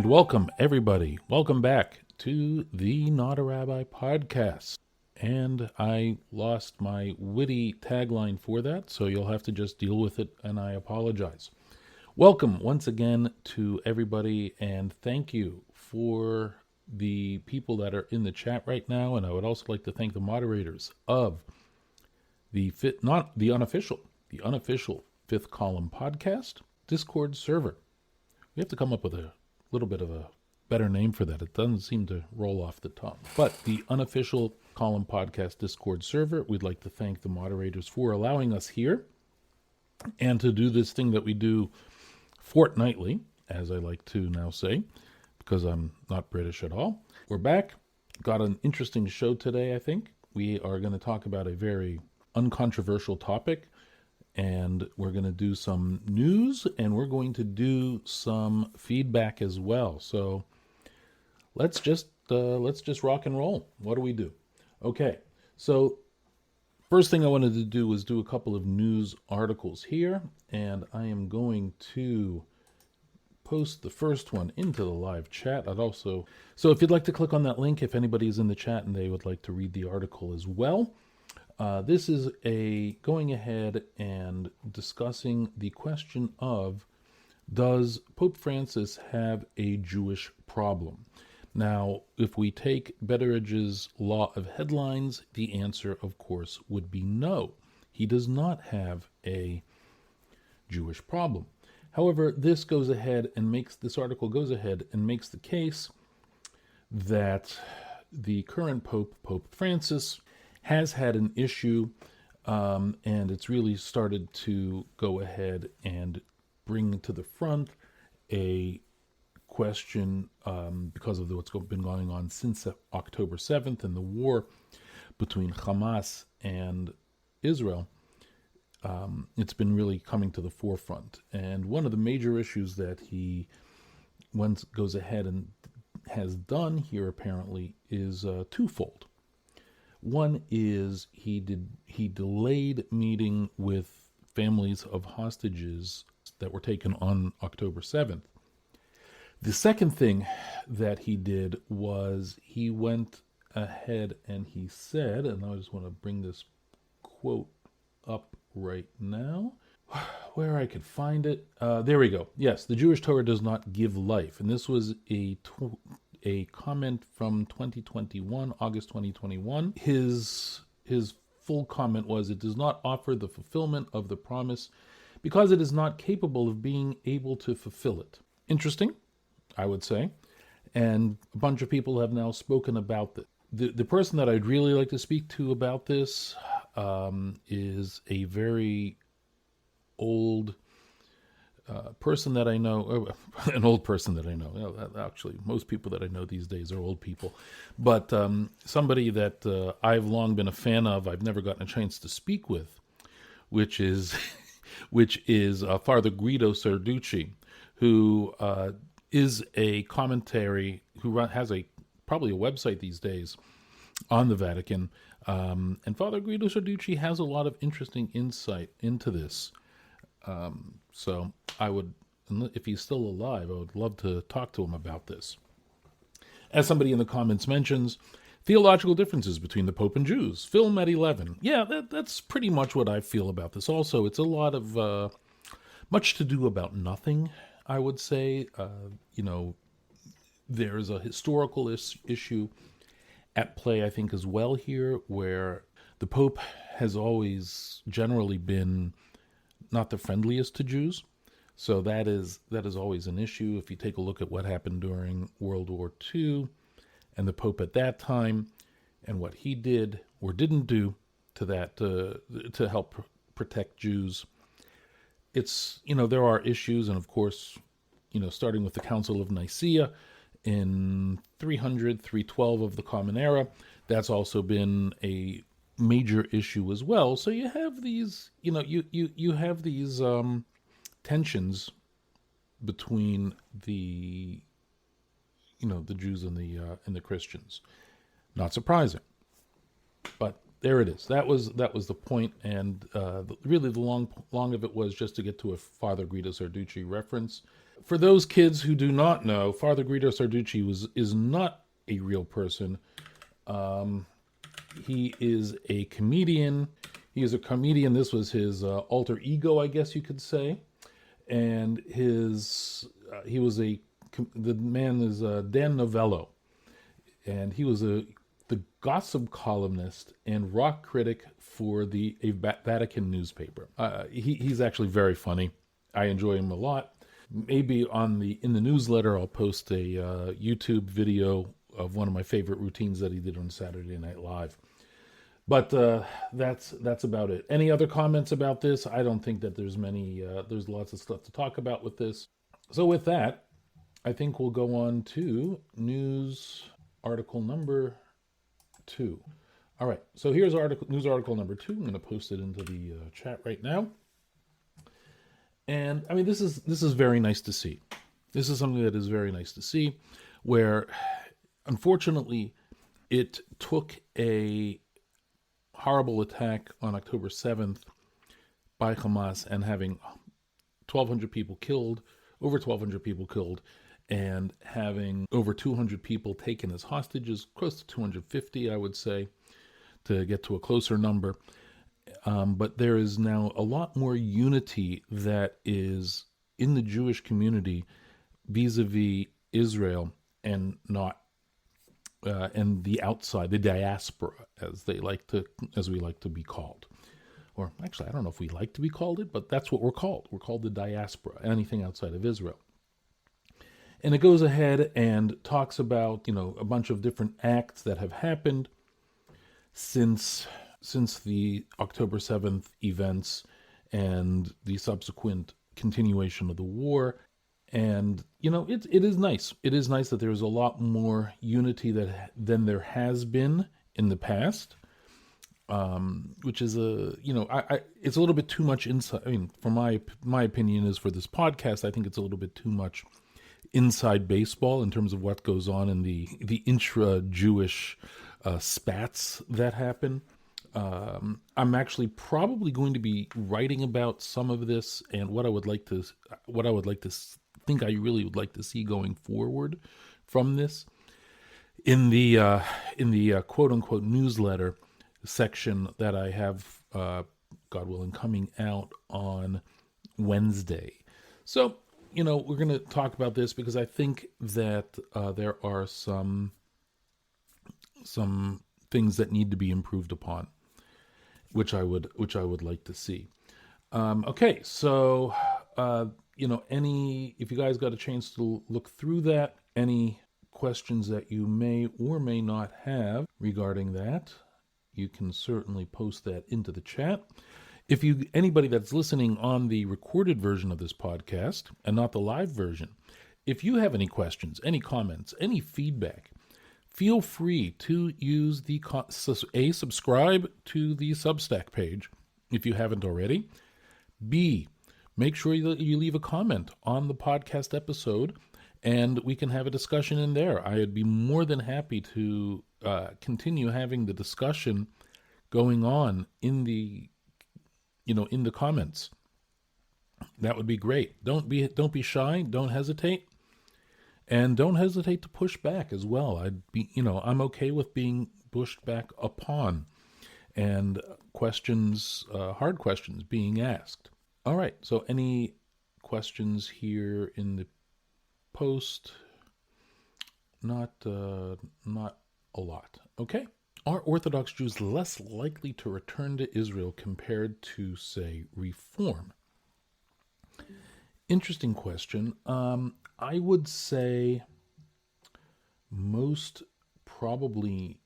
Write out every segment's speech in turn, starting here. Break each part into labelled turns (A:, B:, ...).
A: welcome, everybody. Welcome back to the Not a Rabbi podcast. And I lost my witty tagline for that, so you'll have to just deal with it, and I apologize. Welcome once again to everybody, and thank you for the people that are in the chat right now. And I would also like to thank the moderators of the unofficial Fifth Column podcast Discord server. We have to come up with a little bit of a better name for that. It doesn't seem to roll off the tongue. But the unofficial Column podcast Discord server, we'd like to thank the moderators for allowing us here and to do this thing that we do fortnightly, as I like to now say, because I'm not British at all. We're back. Got an interesting show today, I think. We are going to talk about a very uncontroversial topic, and we're going to do some news, and we're going to do some feedback as well. So let's just rock and roll. What do we do? Okay, so first thing I wanted to do was do a couple of news articles here, and I am going to post the first one into the live chat. So if you'd like to click on that link, if anybody's in the chat and they would like to read the article as well. This is going ahead and discussing the question of, does Pope Francis have a Jewish problem? Now, if we take Betteridge's law of headlines, the answer, of course, would be no. He does not have a Jewish problem. However, this article goes ahead and makes the case that the current Pope, Pope Francis, has had an issue, and it's really started to go ahead and bring to the front a question because of what's been going on since October 7th and the war between Hamas and Israel. It's been really coming to the forefront. And one of the major issues that he goes ahead and has done here apparently is twofold. One is he delayed meeting with families of hostages that were taken on October 7th. The second thing that he did was he went ahead and he said, and I just want to bring this quote up right now, where I could find it. There we go. Yes, the Jewish Torah does not give life. And this was a comment from 2021, August 2021. His full comment was, it does not offer the fulfillment of the promise because it is not capable of being able to fulfill it. Interesting, I would say. And a bunch of people have now spoken about this. The person that I'd really like to speak to about this is a very old person that I know, an old person that I know. Actually, most people that I know these days are old people. But somebody that I've long been a fan of, I've never gotten a chance to speak with, which is Father Guido Sarducci, who is a commentary, who has probably a website these days on the Vatican. And Father Guido Sarducci has a lot of interesting insight into this. So I would, if he's still alive, I would love to talk to him about this. As somebody in the comments mentions, theological differences between the Pope and Jews. Film at 11. Yeah, that's pretty much what I feel about this. Also, it's a lot of much to do about nothing, I would say. There's a historical issue at play, I think, as well here, where the Pope has always generally been not the friendliest to Jews. So that is always an issue. If you take a look at what happened during World War II and the Pope at that time and what he did or didn't do to help protect Jews, it's, there are issues. And of course, starting with the Council of Nicaea in 312 of the Common Era, that's also been a major issue as well. So you have these, you have these tensions between the Jews and the Christians. Not surprising, but there it is. That was the point, and really the long of it was just to get to a Father Guido Sarducci reference. For those kids who do not know, Father Guido Sarducci is not a real person. He is a comedian. He is a comedian. This was his alter ego, I guess you could say. And he was the man is Dan Novello, and he was the gossip columnist and rock critic for a Vatican newspaper. He's actually very funny. I enjoy him a lot. Maybe in the newsletter I'll post a YouTube video of one of my favorite routines that he did on Saturday Night Live. But that's about it. Any other comments about this? I don't think that there's many. There's lots of stuff to talk about with this. So with that, I think we'll go on to news article number 2. All right. So here's news article number 2. I'm going to post it into the chat right now. And I mean, this is very nice to see. This is something that is very nice to see, where unfortunately it took a horrible attack on October 7th by Hamas and having 1,200 people killed, over 1,200 people killed, and having over 200 people taken as hostages, close to 250, I would say, to get to a closer number. But there is now a lot more unity that is in the Jewish community vis-a-vis Israel and not and the outside, the diaspora, as we like to be called. Or actually, I don't know if we like to be called it, but that's what we're called. We're called the diaspora, anything outside of Israel. And it goes ahead and talks about, a bunch of different acts that have happened since the October 7th events and the subsequent continuation of the war. And, it is nice. It is nice that there's a lot more unity than there has been in the past, which is it's a little bit too much inside. I mean, for my opinion is for this podcast, I think it's a little bit too much inside baseball in terms of what goes on in the intra-Jewish spats that happen. I'm actually probably going to be writing about some of this and what I would like to think I really would like to see going forward from this in the quote unquote newsletter section that I have, God willing, coming out on Wednesday. So, we're going to talk about this because I think that there are some things that need to be improved upon, which I would like to see. Okay, so if you guys got a chance to look through that, any questions that you may or may not have regarding that, you can certainly post that into the chat. If anybody that's listening on the recorded version of this podcast and not the live version, if you have any questions, any comments, any feedback, feel free to use subscribe to the Substack page if you haven't already. B, make sure that you leave a comment on the podcast episode and we can have a discussion in there. I'd be more than happy to continue having the discussion going on in the comments. That would be great. Don't be shy. Don't hesitate. And don't hesitate to push back as well. I'm okay with being pushed back upon and questions, hard questions being asked. All right. So any questions here in the post? Not a lot. Okay. Are Orthodox Jews less likely to return to Israel compared to, say, Reform? Interesting question. I would say most probably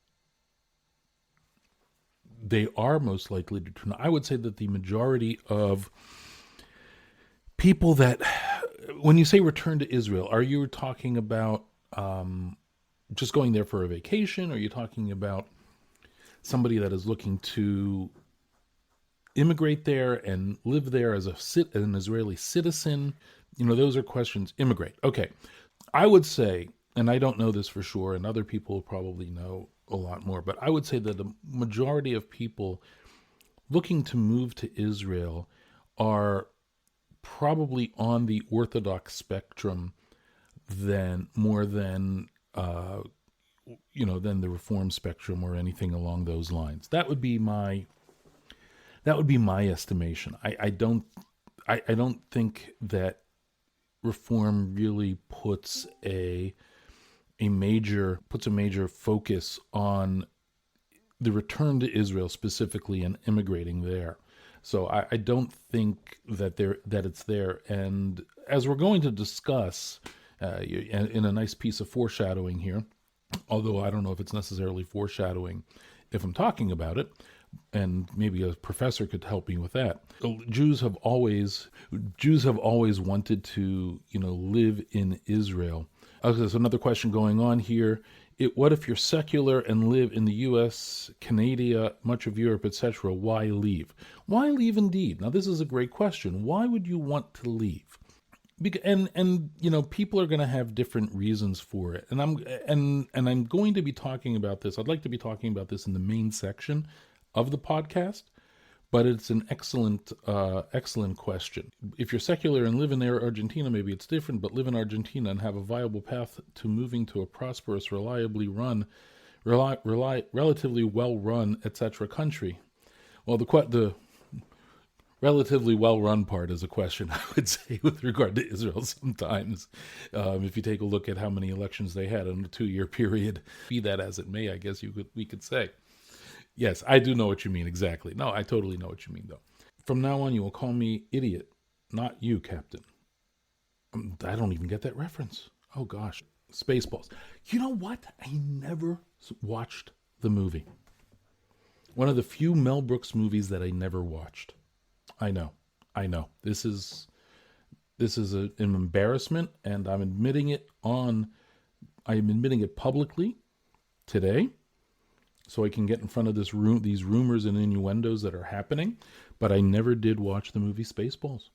A: they are most likely to return. I would say that the majority of people that, when you say return to Israel, are you talking about just going there for a vacation? Or are you talking about somebody that is looking to immigrate there and live there as an Israeli citizen? Those are questions. Immigrate. Okay. I would say, and I don't know this for sure, and other people probably know a lot more, but I would say that the majority of people looking to move to Israel are probably on the Orthodox spectrum than more than than the Reform spectrum or anything along those lines. That would be my estimation. I don't think that Reform really puts a major focus on the return to Israel specifically and immigrating there. So I don't think that it's there. And as we're going to discuss in a nice piece of foreshadowing here, although I don't know if it's necessarily foreshadowing if I'm talking about it, and maybe a professor could help me with that. Jews have always wanted to, live in Israel. There's another question going on here. What if you're secular and live in the U.S., Canada, much of Europe, etc.? Why leave? Why leave indeed? Now, this is a great question. Why would you want to leave? And people are going to have different reasons for it. And I'm going to be talking about this. I'd like to be talking about this in the main section of the podcast, but it's an excellent question. If you're secular and live in Argentina, maybe it's different, but live in Argentina and have a viable path to moving to a prosperous, relatively well-run, etc. country. Well, the relatively well-run part is a question, I would say, with regard to Israel sometimes. If you take a look at how many elections they had in a 2-year period, be that as it may, I guess we could say. Yes, I do know what you mean, exactly. No, I totally know what you mean, though. From now on, you will call me idiot, not you, Captain. I don't even get that reference. Oh, gosh. Spaceballs. You know what? I never watched the movie. One of the few Mel Brooks movies that I never watched. I know. This is an embarrassment, and I'm admitting it publicly today, so I can get in front of these rumors and innuendos that are happening. But I never did watch the movie Spaceballs.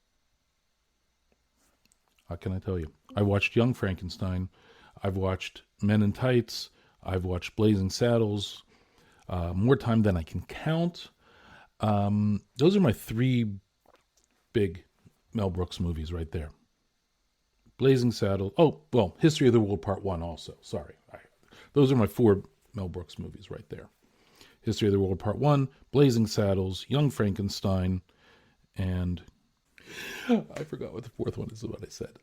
A: How can I tell you? I watched Young Frankenstein. I've watched Men in Tights. I've watched Blazing Saddles. More time than I can count. Those are my 3 big Mel Brooks movies right there. Blazing Saddles. Oh, well, History of the World Part 1 also. Sorry. Those are my 4 Mel Brooks movies right there. History of the World Part 1, Blazing Saddles, Young Frankenstein, and I forgot what the 4th one is, what I said.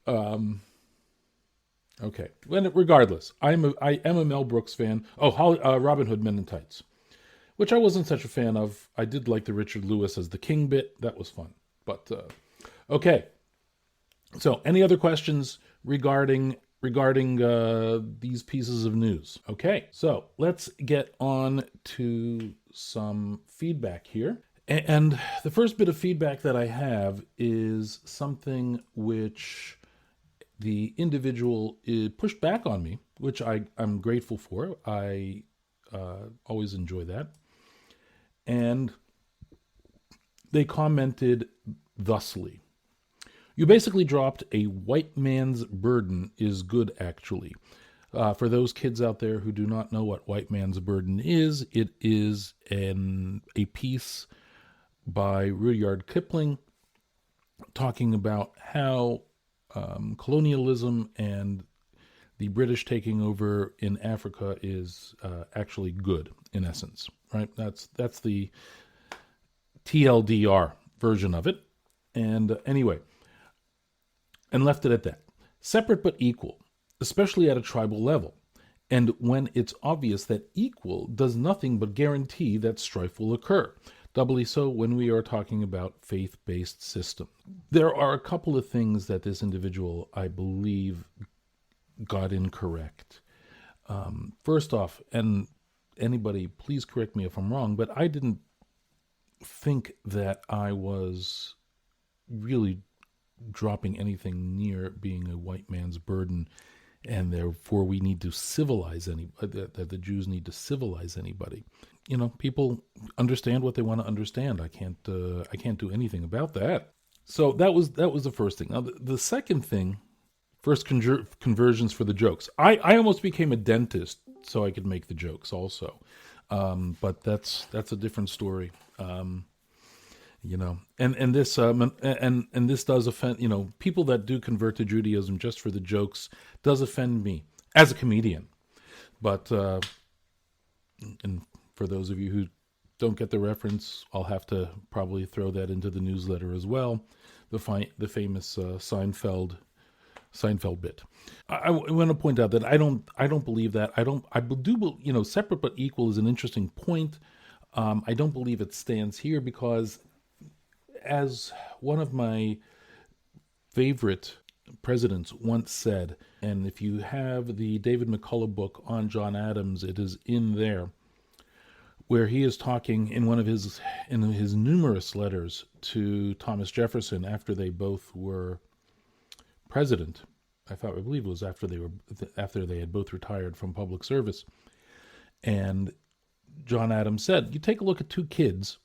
A: Okay. Regardless, I am a Mel Brooks fan. Oh, Robin Hood Men in Tights, which I wasn't such a fan of. I did like the Richard Lewis as the king bit. That was fun. But, okay. So, any other questions regarding these pieces of news? Okay, so let's get on to some feedback here. And the first bit of feedback that I have is something which the individual pushed back on me, which I'm grateful for. I always enjoy that. And they commented thusly. You basically dropped a white man's burden is good, actually. For those kids out there who do not know what white man's burden is, it is a piece by Rudyard Kipling talking about how colonialism and the British taking over in Africa is actually good, in essence, right? That's the TLDR version of it. And anyway, and left it at that. Separate but equal, especially at a tribal level, and when it's obvious that equal does nothing but guarantee that strife will occur. Doubly so when we are talking about faith-based systems. There are a couple of things that this individual, I believe, got incorrect. First off, and anybody, please correct me if I'm wrong, but I didn't think that I was really dropping anything near being a white man's burden, and therefore we need to civilize anybody, that the Jews need to civilize anybody. People understand what they want to understand. I can't do anything about that. So that was the first thing. Now the second thing, first conversions for the jokes. I almost became a dentist so I could make the jokes also, but that's a different story. And this does offend, people that do convert to Judaism just for the jokes does offend me as a comedian. But and for those of you who don't get the reference, I'll have to probably throw that into the newsletter as well. The famous Seinfeld bit. I want to point out that I don't believe that. I do, separate but equal is an interesting point. I don't believe it stands here because, as one of my favorite presidents once said, and if you have the David McCullough book on John Adams, it is in there, where he is talking in his numerous letters to Thomas Jefferson after they both were president. I believe it was after they had both retired from public service. And John Adams said, you take a look at two kids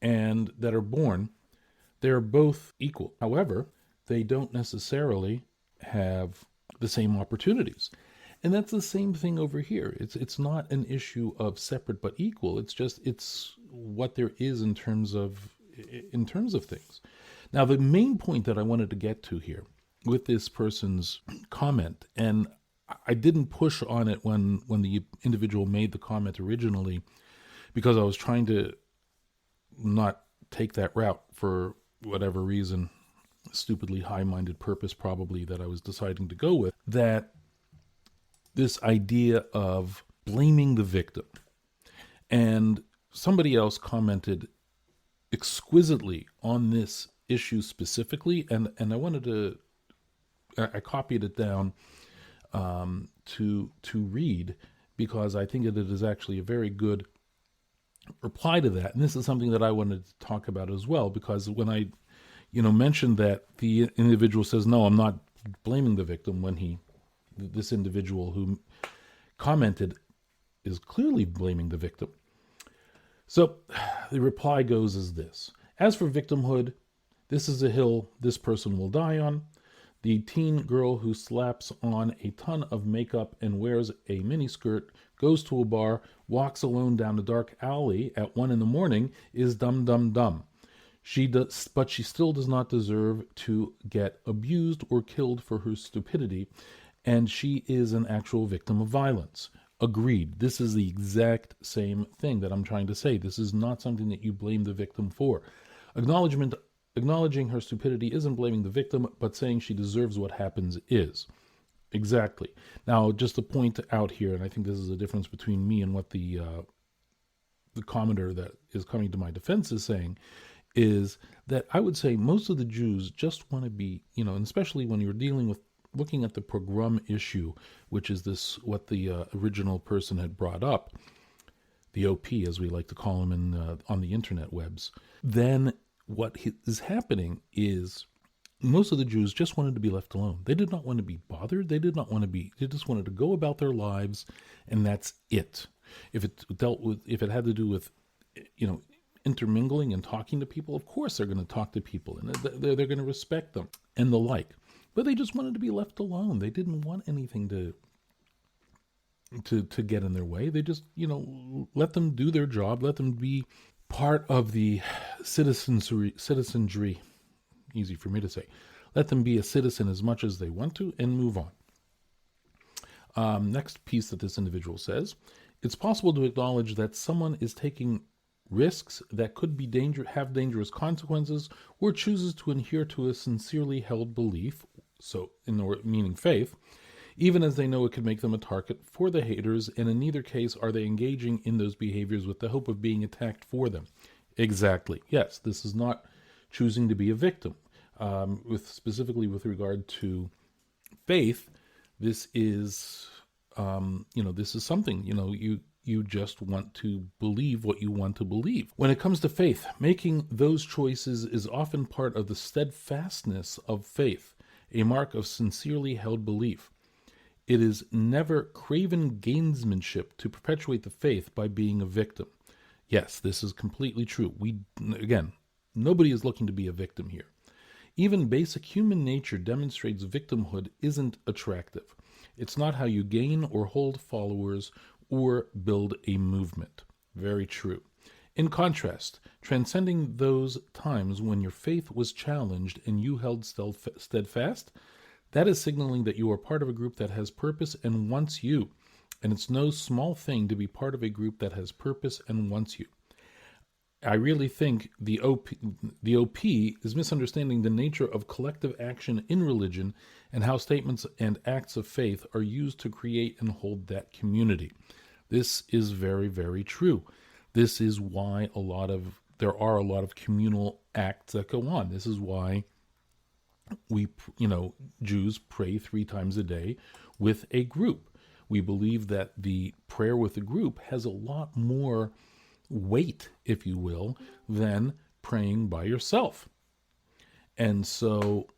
A: and that are born, they're both equal. However, they don't necessarily have the same opportunities. And that's the same thing over here. It's not an issue of separate but equal. It's what there is in terms of things. Now, the main point that I wanted to get to here with this person's comment, and I didn't push on it when the individual made the comment originally, because I was trying to not take that route for whatever reason, stupidly high-minded purpose probably that I was deciding to go with, that this idea of blaming the victim. And somebody else commented exquisitely on this issue specifically, and I copied it down to read, because I think that it is actually a very good reply to that. And this is something that I wanted to talk about as well, because when I mentioned that the individual says, no, I'm not blaming the victim, when this individual who commented is clearly blaming the victim. So the reply goes as this: as for victimhood, this is a hill this person will die on. The teen girl who slaps on a ton of makeup and wears a miniskirt, goes to a bar, walks alone down a dark alley at 1 a.m, is dumb, dumb, dumb. But she still does not deserve to get abused or killed for her stupidity, and she is an actual victim of violence. Agreed. This is the exact same thing that I'm trying to say. This is not something that you blame the victim for. Acknowledging her stupidity isn't blaming the victim, but saying she deserves what happens is. Exactly. Now, just to point out here, and I think this is a difference between me and what the commenter that is coming to my defense is saying, is that I would say most of the Jews just want to be, and especially when you're looking at the pogrom issue, which is what the original person had brought up, the OP, as we like to call him on the internet webs, then what is happening is most of the Jews just wanted to be left alone. They did not want to be bothered. They just wanted to go about their lives, and that's it. If it had to do with, intermingling and talking to people, of course they're going to talk to people, and they're going to respect them and the like. But they just wanted to be left alone. They didn't want anything to get in their way. They just, let them do their job, let them be part of the citizenry, easy for me to say. Let them be a citizen as much as they want to and move on. Next piece that this individual says: it's possible to acknowledge that someone is taking risks that could have dangerous consequences, or chooses to adhere to a sincerely held belief, meaning faith, even as they know it could make them a target for the haters, and in neither case are they engaging in those behaviors with the hope of being attacked for them. Exactly. Yes, this is not choosing to be a victim. Specifically with regard to faith, this is, this is something, you just want to believe what you want to believe. When it comes to faith, making those choices is often part of the steadfastness of faith, a mark of sincerely held belief. It is never craven gamesmanship to perpetuate the faith by being a victim. Yes, this is completely true. Nobody is looking to be a victim here. Even basic human nature demonstrates victimhood isn't attractive. It's not how you gain or hold followers or build a movement. Very true. In contrast, transcending those times when your faith was challenged and you held steadfast, that is signaling that you are part of a group that has purpose and wants you. And it's no small thing to be part of a group that has purpose and wants you. I really think the OP is misunderstanding the nature of collective action in religion and how statements and acts of faith are used to create and hold that community. This is very, very true. This is why there are a lot of communal acts that go on. This is why Jews pray 3 times a day with a group. We believe that the prayer with a group has a lot more weight, if you will, than praying by yourself. And so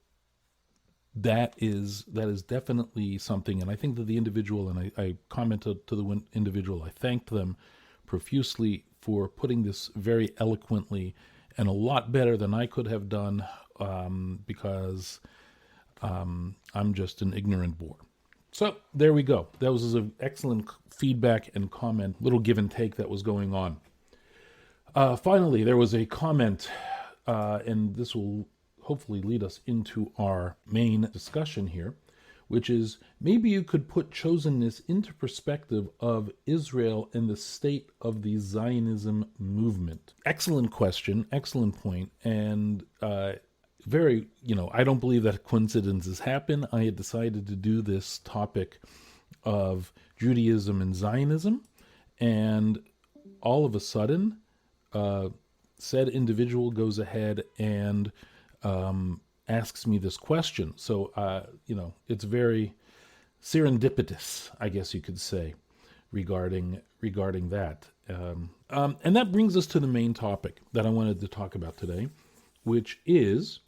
A: that is definitely something. And I think that the individual, and I commented to the individual, I thanked them profusely for putting this very eloquently and a lot better than I could have done, because I'm just an ignorant bore. So there we go. That was an excellent feedback and comment, little give and take that was going on. Finally, there was a comment, and this will hopefully lead us into our main discussion here, which is maybe you could put chosenness into perspective of Israel and the state of the Zionism movement. Excellent question, excellent point, and very, I don't believe that coincidences happen. I had decided to do this topic of Judaism and Zionism, and all of a sudden, said individual goes ahead and asks me this question. So, it's very serendipitous, I guess you could say, regarding that. And that brings us to the main topic that I wanted to talk about today, which is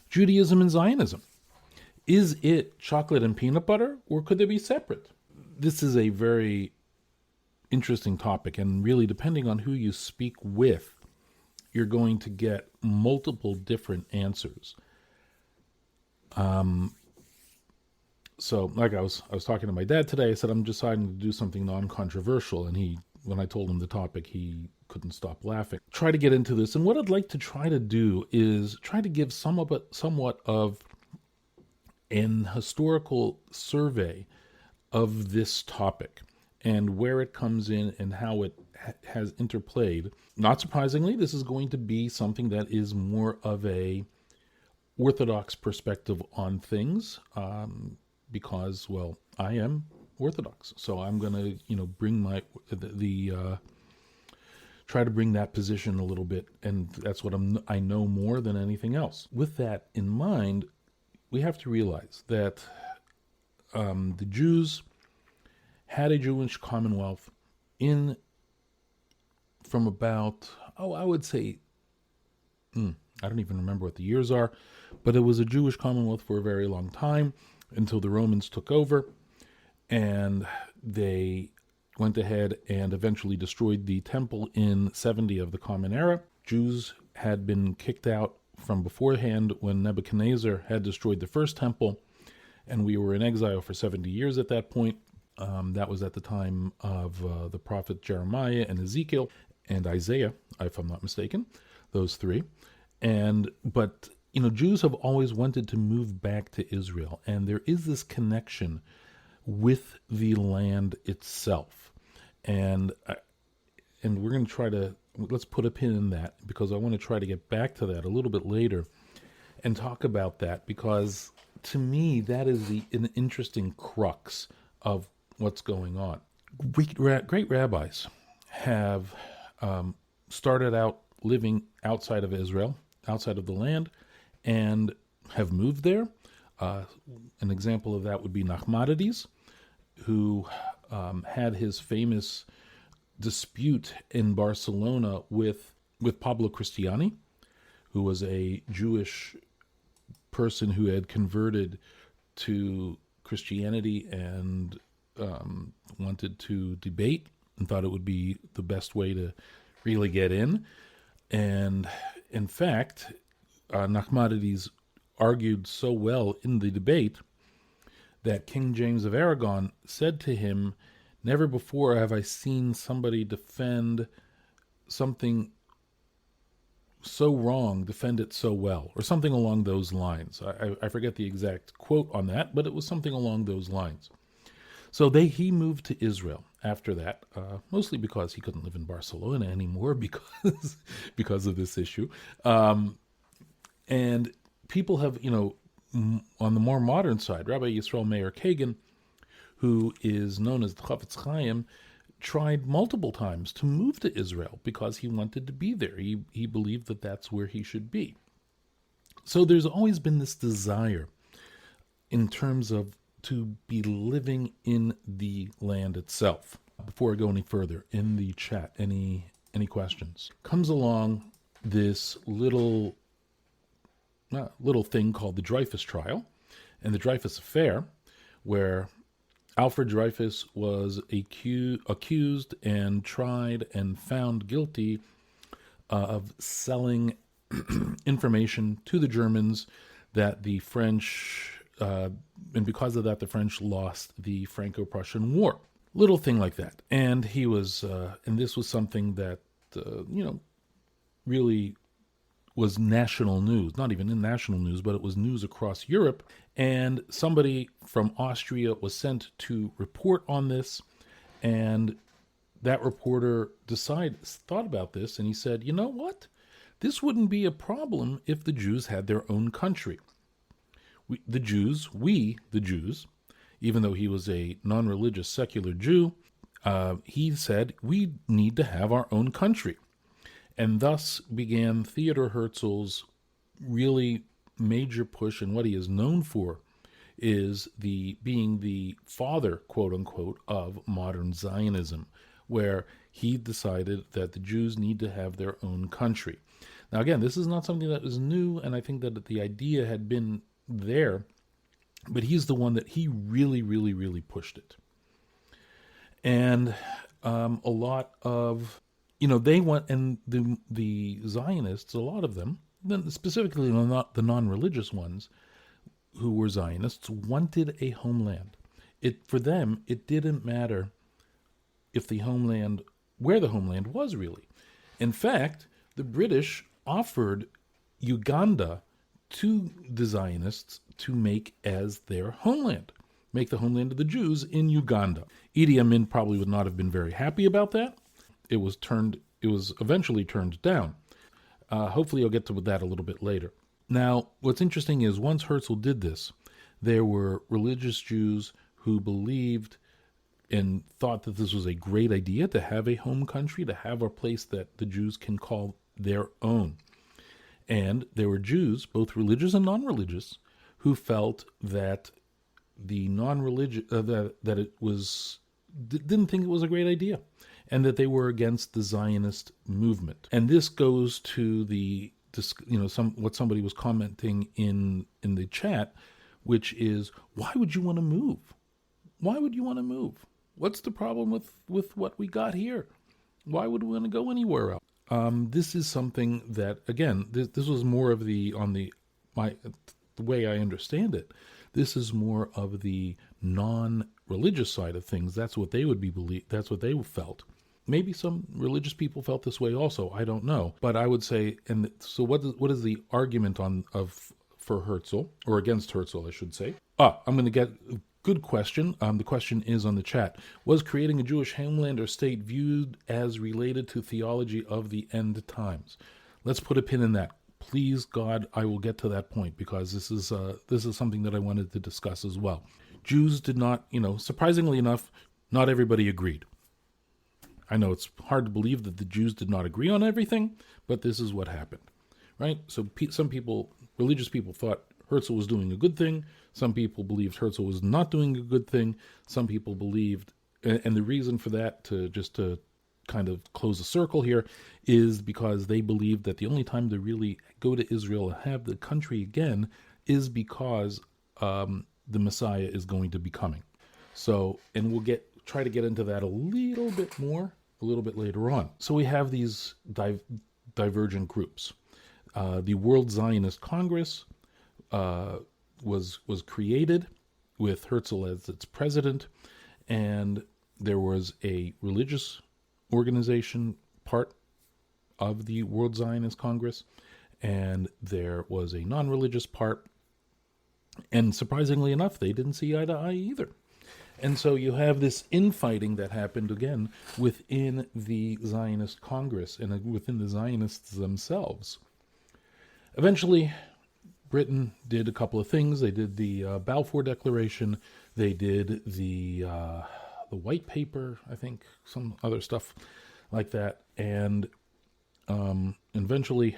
A: Judaism and Zionism. Is it chocolate and peanut butter, or could they be separate? This is a very interesting topic, and really, depending on who you speak with, you're going to get multiple different answers. So, like I was talking to my dad today. I said I'm deciding to do something non-controversial, and when I told him the topic, he couldn't stop laughing. Try to get into this, and what I'd like to try to do is try to give somewhat of an historical survey of this topic and where it comes in and how it has interplayed. Not surprisingly, this is going to be something that is more of a Orthodox perspective on things, because, well, I am Orthodox, so I'm going to, bring try to bring that position a little bit, and that's what I know more than anything else. With that in mind, we have to realize that the Jews had a Jewish commonwealth from about, I would say, I don't even remember what the years are, but it was a Jewish commonwealth for a very long time until the Romans took over, and they went ahead and eventually destroyed the temple in 70 of the Common Era. Jews had been kicked out from beforehand when Nebuchadnezzar had destroyed the first temple, and we were in exile for 70 years at that point. That was at the time of the prophet Jeremiah and Ezekiel and Isaiah, if I'm not mistaken, those three. But Jews have always wanted to move back to Israel, and there is this connection with the land itself. And we're going to let's put a pin in that, because I want to try to get back to that a little bit later and talk about that, because to me, that is an interesting crux of what's going on. Great rabbis have started out living outside of Israel, outside of the land, and have moved there. An example of that would be Nachmanides, who had his famous dispute in Barcelona with Pablo Cristiani, who was a Jewish person who had converted to Christianity and wanted to debate and thought it would be the best way to really get in. And in fact, Nachmanides argued so well in the debate that King James of Aragon said to him, "Never before have I seen somebody defend something so wrong defend it so well, or something along those lines. I forget the exact quote on that, but it was something along those lines. So he moved to Israel after that, mostly because he couldn't live in Barcelona anymore because of this issue. And people have, on the more modern side, Rabbi Yisrael Meir Kagan, who is known as the Chafetz Chaim, tried multiple times to move to Israel because he wanted to be there. He believed that that's where he should be. So there's always been this desire in terms of to be living in the land itself. Before I go any further, in the chat, any questions? Comes along this little thing called the Dreyfus trial and the Dreyfus affair, where Alfred Dreyfus was accused and tried and found guilty of selling information to the Germans that the French, and because of that, the French lost the Franco-Prussian War. Little thing like that. And he was, and this was something that, really was national news, not even in national news, but it was news across Europe. And somebody from Austria was sent to report on this. And that reporter thought about this, and he said, you know what? This wouldn't be a problem if the Jews had their own country. The Jews, even though he was a non-religious secular Jew, he said, we need to have our own country. And thus began Theodor Herzl's really major push, and what he is known for is being the father, quote unquote, of modern Zionism, where he decided that the Jews need to have their own country. Now again, this is not something that was new, and I think that the idea had been there, but he's the one that he really, really, really pushed it. And a lot of they want, and the Zionists, a lot of them, specifically the non-religious ones who were Zionists, wanted a homeland. For them, it didn't matter if where the homeland was really. In fact, the British offered Uganda to the Zionists to make as their homeland, make the homeland of the Jews in Uganda. Idi Amin probably would not have been very happy about that. It was eventually turned down. Hopefully I'll get to that a little bit later. Now, what's interesting is once Herzl did this, there were religious Jews who believed and thought that this was a great idea to have a home country, to have a place that the Jews can call their own. And there were Jews, both religious and non-religious, who felt that the non-religious that it was didn't think it was a great idea, and that they were against the Zionist movement. And this goes to what somebody was commenting in the chat, which is, why would you want to move? Why would you want to move? What's the problem with what we got here? Why would we want to go anywhere else? This is something that, again, this was more of the way I understand it. This is more of the non-religious side of things. That's what they would that's what they felt. Maybe some religious people felt this way also. I don't know, but I would say. And so, what is the argument for Herzl, or against Herzl, I should say? I'm going to get. Good question. The question is on the chat. Was creating a Jewish homeland or state viewed as related to theology of the end times? Let's put a pin in that. Please, God, I will get to that point, because this is something that I wanted to discuss as well. Jews did not, surprisingly enough, not everybody agreed. I know it's hard to believe that the Jews did not agree on everything, but this is what happened, right? So some people, religious people, thought Herzl was doing a good thing. Some people believed Herzl was not doing a good thing. Some people believed, and the reason for that, to kind of close the circle here, is because they believed that the only time to really go to Israel and have the country again is because the Messiah is going to be coming. So, and we'll try to get into that a little bit later on. So we have these divergent groups. The World Zionist Congress was created with Herzl as its president, and there was a religious organization part of the World Zionist Congress, and there was a non-religious part. And surprisingly enough, they didn't see eye to eye either. And so you have this infighting that happened again within the Zionist Congress and within the Zionists themselves. Eventually, Britain did a couple of things. They did the Balfour Declaration. They did the White Paper, I think, some other stuff like that. And eventually,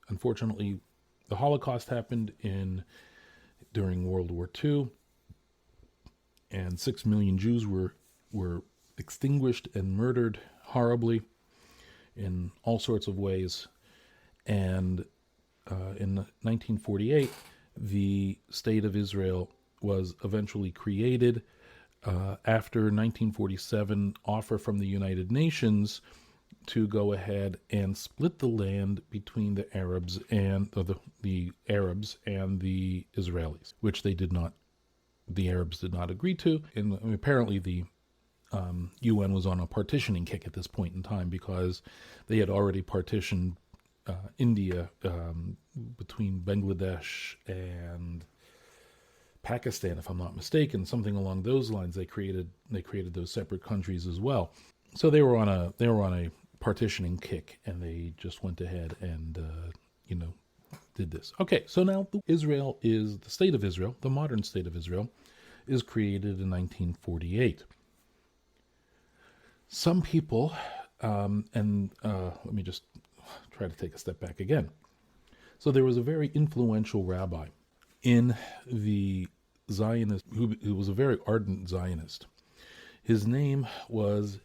A: unfortunately, the Holocaust happened during World War II, and 6 million Jews were extinguished and murdered horribly in all sorts of ways. And in 1948, the State of Israel was eventually created after 1947 offer from the United Nations to go ahead and split the land between the Arabs and the Arabs and the Israelis, which the Arabs did not agree to. And apparently the UN was on a partitioning kick at this point in time, because they had already partitioned India between Bangladesh and Pakistan, if I'm not mistaken, something along those lines. They created those separate countries as well. So they were on a partitioning kick, and they just went ahead and did this. Okay, so now Israel is the state of Israel. The modern state of Israel is created in 1948. Some people, let me just try to take a step back again. So there was a very influential rabbi in the Zionist, who was a very ardent Zionist. His name was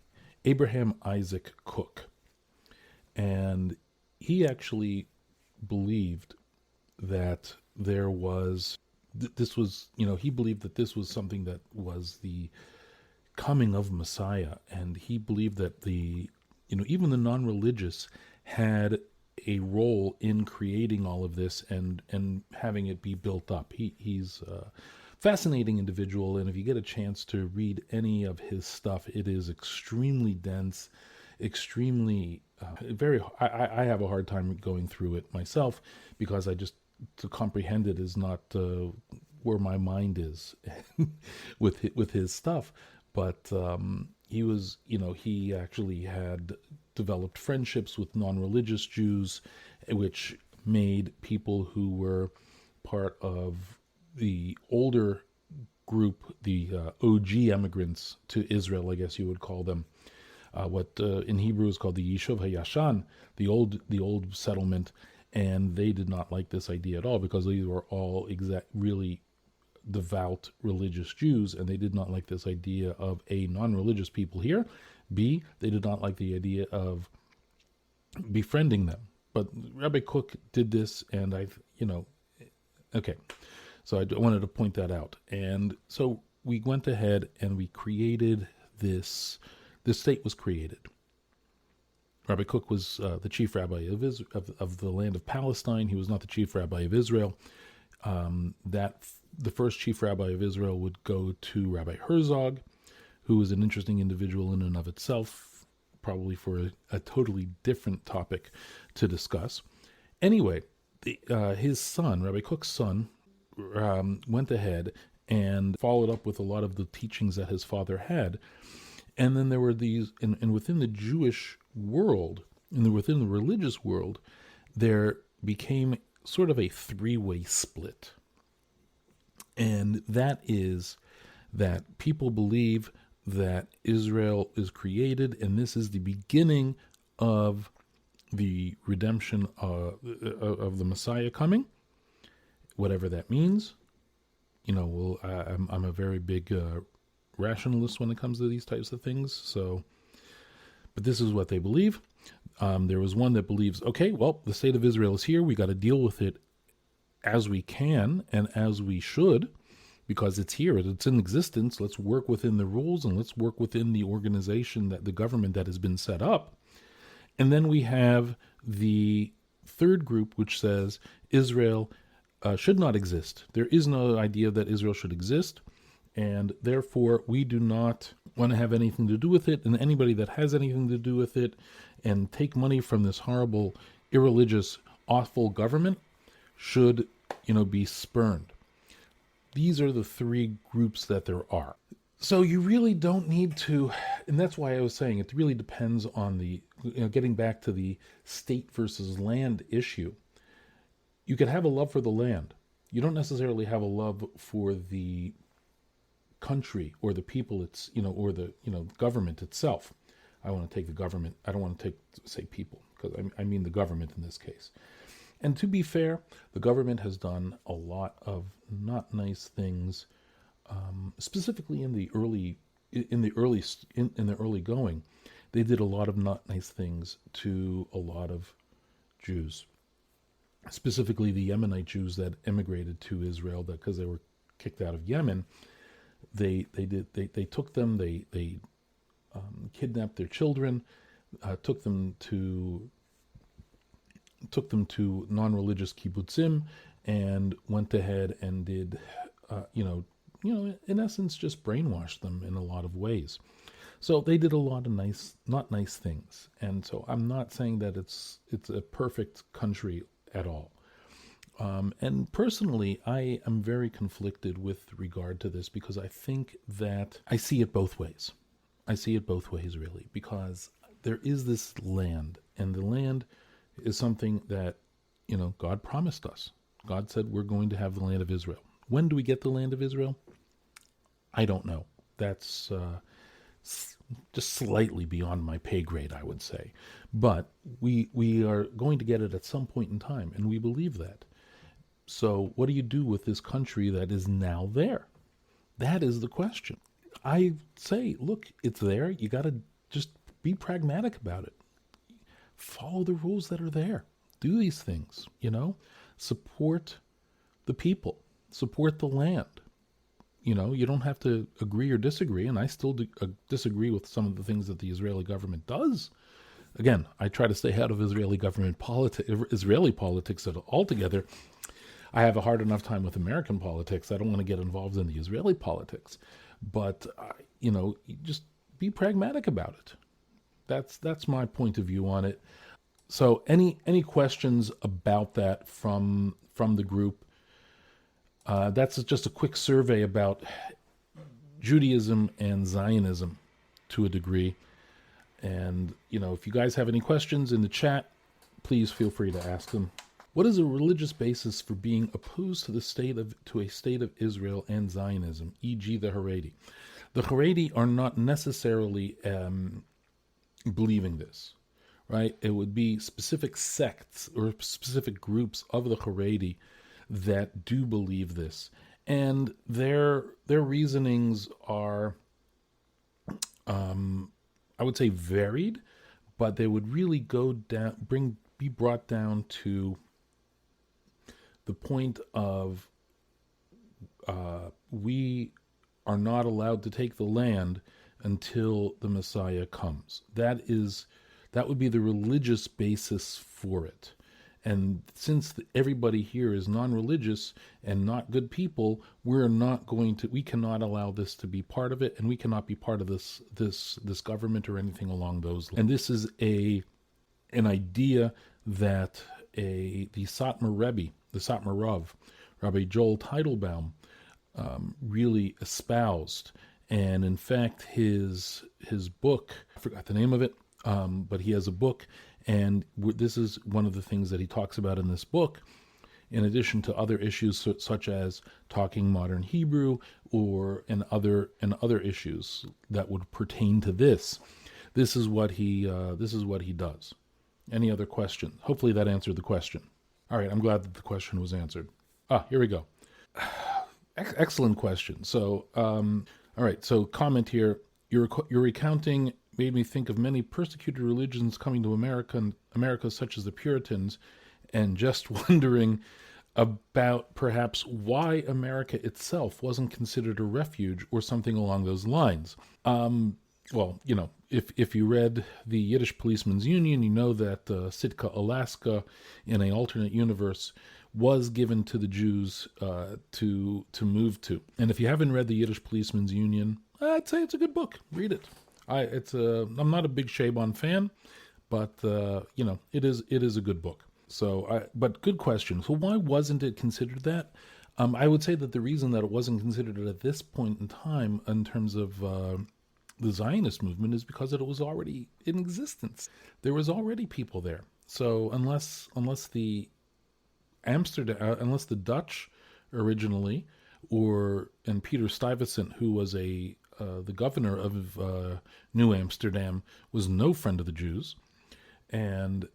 A: Abraham Isaac Cook. And he actually believed that he believed that this was something that was the coming of Messiah. And he believed that even the non-religious had a role in creating all of this and having it be built up. He's a fascinating individual, and if you get a chance to read any of his stuff, it is extremely dense, extremely I have a hard time going through it myself, because to comprehend it is not where my mind is with his stuff. But he actually had developed friendships with non-religious Jews, which made people who were part of the older group, the OG immigrants to Israel, I guess you would call them, what in Hebrew is called the Yishuv HaYashan, the old settlement, and they did not like this idea at all, because these were all really devout religious Jews, and they did not like this idea of a non-religious people here. B, they did not like the idea of befriending them. But Rabbi Cook did this, and okay. So I wanted to point that out. And so we went ahead and we created this state was created. Rabbi Cook was the chief rabbi of the land of Palestine. He was not the chief rabbi of Israel. The first chief rabbi of Israel would go to Rabbi Herzog, who was an interesting individual in and of itself, probably for a totally different topic to discuss. Anyway, his son, Rabbi Cook's son, went ahead and followed up with a lot of the teachings that his father had. And then there were these, and within the Jewish world, within the religious world, there became sort of a three-way split. And that is that people believe that Israel is created, and this is the beginning of the redemption of the Messiah coming, whatever that means. I'm a very big rationalist when it comes to these types of things. So, but this is what they believe. There was one that believes, okay, well, the state of Israel is here. We got to deal with it as we can and as we should, because it's here. It's in existence. Let's work within the rules, and let's work within the organization, the government that has been set up. And then we have the third group, which says Israel should not exist. There is no idea that Israel should exist. And therefore, we do not want to have anything to do with it, and anybody that has anything to do with it and take money from this horrible, irreligious, awful government should, be spurned. These are the three groups that there are. So you really don't need to, and that's why I was saying it really depends on the, getting back to the state versus land issue. You could have a love for the land. You don't necessarily have a love for the country or the people, or the, government itself. I want to take the government. I don't want to say people, because I mean the government in this case. And to be fair, the government has done a lot of not nice things, specifically in the early going. They did a lot of not nice things to a lot of Jews, specifically the Yemenite Jews that immigrated to Israel because they were kicked out of Yemen. They took them. They kidnapped their children, took them to non-religious kibbutzim, and went ahead and did, in essence, just brainwashed them in a lot of ways. So they did a lot of not nice things. And so I'm not saying that it's a perfect country at all. And personally, I am very conflicted with regard to this, because I think that I see it both ways. I see it both ways, really, because there is this land, and the land is something that, God promised us. God said we're going to have the land of Israel. When do we get the land of Israel? I don't know. That's just slightly beyond my pay grade, I would say. But we are going to get it at some point in time, and we believe that. So what do you do with this country that is now there? That is the question. I say, look, it's there. You got to just be pragmatic about it. Follow the rules that are there. Do these things, Support the people. Support the land. You don't have to agree or disagree, and I still disagree with some of the things that the Israeli government does. Again, I try to stay out of Israeli politics altogether. I have a hard enough time with American politics. I don't want to get involved in the Israeli politics. But, just be pragmatic about it. That's my point of view on it. So any questions about that from the group? That's just a quick survey about Judaism and Zionism to a degree. And, if you guys have any questions in the chat, please feel free to ask them. What is a religious basis for being opposed to a state of Israel and Zionism, e.g. the Haredi? The Haredi are not necessarily believing this, right? It would be specific sects or specific groups of the Haredi that do believe this, and their reasonings are, I would say, varied, but they would really be brought down to the point of we are not allowed to take the land until the Messiah comes. That would be the religious basis for it. And since everybody here is non-religious and not good people, we cannot allow this to be part of it, and we cannot be part of this government or anything along those lines. And this is an idea that the Satmar Rebbe, the Satmar Rav, Rabbi Joel Teitelbaum, really espoused. And in fact, his book, I forgot the name of it, but he has a book, and this is one of the things that he talks about in this book, in addition to other issues such as talking modern Hebrew and other issues that would pertain to this. This is what he does. Any other questions? Hopefully that answered the question. All right, I'm glad that the question was answered. Here we go. Excellent question. So, all right, so comment here. Your recounting made me think of many persecuted religions coming to America, such as the Puritans, and just wondering about perhaps why America itself wasn't considered a refuge or something along those lines. well, if you read the Yiddish Policemen's Union, you know that Sitka, Alaska, in an alternate universe, was given to the Jews to move to. And if you haven't read the Yiddish Policemen's Union, I'd say it's a good book. Read it. I'm not a big Chabon fan, but it is a good book. But good question. So why wasn't it considered that? I would say that the reason that it wasn't considered at this point in time, in terms of the Zionist movement, is because it was already in existence. There was already people there. So unless the Dutch originally, and Peter Stuyvesant, who was the governor of New Amsterdam, was no friend of the Jews, and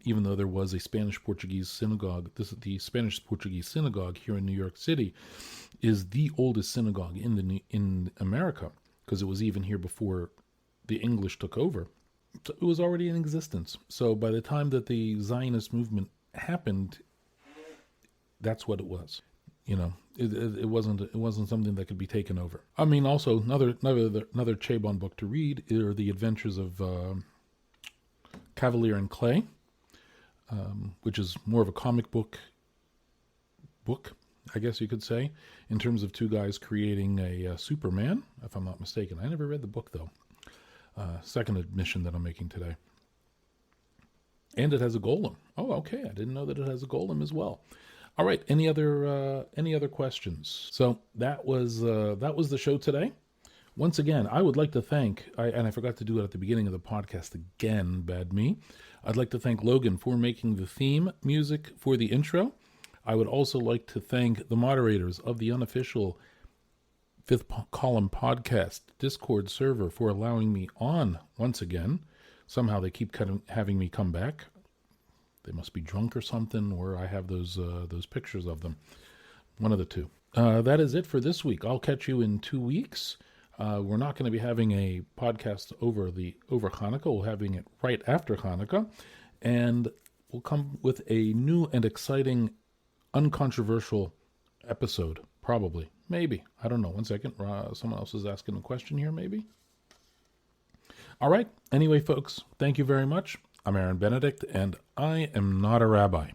A: even though there was a Spanish-Portuguese synagogue, the Spanish-Portuguese synagogue here in New York City is the oldest synagogue in America, because it was even here before the English took over. So it was already in existence. So by the time that the Zionist movement happened, that's what it was. It wasn't something that could be taken over. I mean, also another Chabon book to read are the Adventures of Cavalier and Clay, which is more of a comic book, I guess you could say, in terms of two guys creating a Superman, if I'm not mistaken. I never read the book, though. Second admission that I'm making today. And it has a golem. Oh, okay. I didn't know that it has a golem as well. All right. Any other questions? So that was the show today. Once again, I would like to thank, and I forgot to do it at the beginning of the podcast again, bad me. I'd like to thank Logan for making the theme music for the intro. I would also like to thank the moderators of the unofficial Fifth Column podcast Discord server for allowing me on once again. Somehow they keep having me come back. They must be drunk or something, or I have those pictures of them. One of the two. That is it for this week. I'll catch you in 2 weeks. We're not going to be having a podcast over Hanukkah. We're having it right after Hanukkah. And we'll come with a new and exciting, uncontroversial episode. Probably. Maybe. I don't know. 1 second. Someone else is asking a question here, maybe. All right. Anyway, folks, thank you very much. I'm Aaron Benedict, and I am not a rabbi.